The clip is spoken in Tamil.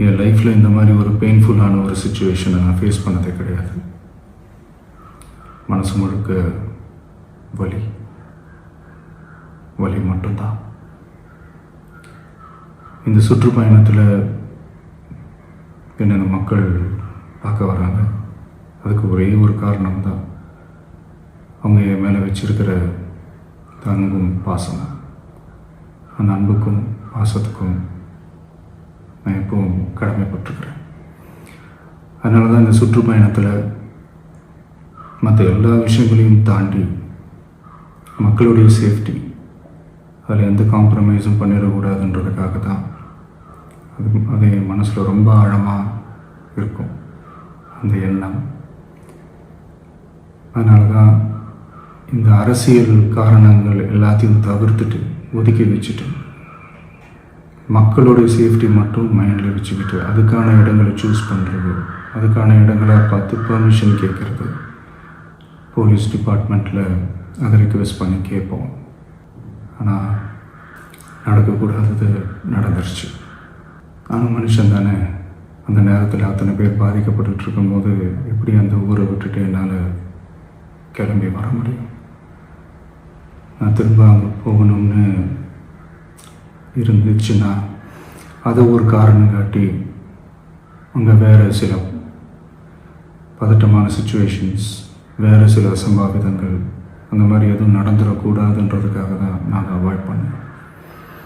என் லைஃப்பில் இந்த மாதிரி ஒரு பெயின்ஃபுல்லான ஒரு சுச்சுவேஷனை நான் ஃபேஸ் பண்ணதே கிடையாது. மனசு முழுக்க வலி வலி மட்டும்தான். இந்த சுற்றுப்பயணத்தில் என்னென்ன மக்கள் பார்க்க வராங்க, அதுக்கு ஒரே ஒரு காரணம் தான் அவங்க என் மேலே வச்சிருக்கிற அன்பும் பாசமும். அந்த அன்புக்கும் பாசத்துக்கும் நான் எப்பவும் கடமைப்பட்டிருக்கிறேன். அதனால தான் இந்த சுற்றுப்பயணத்தில் மற்ற எல்லா விஷயங்களையும் தாண்டி மக்களுடைய சேஃப்டி, அதில் எந்த காம்ப்ரமைஸும் பண்ணிடக்கூடாதுன்றதுக்காக தான் அது என் மனசில் ரொம்ப ஆழமாக இருக்கும் அந்த எண்ணம். அதனால தான் இந்த அரசியல் காரணங்கள் எல்லாத்தையும் தவிர்த்துட்டு ஒதுக்கி வச்சுட்டு மக்களுடைய சேஃப்டி மட்டும் மைண்டில் வச்சுக்கிட்டு அதுக்கான இடங்களை சூஸ் பண்ணுறது, அதுக்கான இடங்களை பார்த்து பெர்மிஷன் கேட்குறது, போலீஸ் டிபார்ட்மெண்ட்டில் அதை ரிக்வெஸ்ட் பண்ணி கேட்போம். ஆனால் நடக்கக்கூடாதது நடந்துருச்சு. நானும் மனுஷன் தானே. அந்த நேரத்தில் அத்தனை பேர் பாதிக்கப்பட்டு இருக்கும்போது எப்படி அந்த ஊரை விட்டுட்டு என்னால் கிளம்பி வர முடியும்? நான் திரும்ப அங்கே போகணும்னு இருந்துச்சுன்னா அதை ஒரு காரணம் காட்டி அங்கே வேறு சில பதட்டமான சுச்சுவேஷன்ஸ், வேறு சில அசம்பாவிதங்கள் அந்த மாதிரி எதுவும் நடந்துடக்கூடாதுன்றதுக்காக தான் நான் அவாய்ட் பண்ணேன்.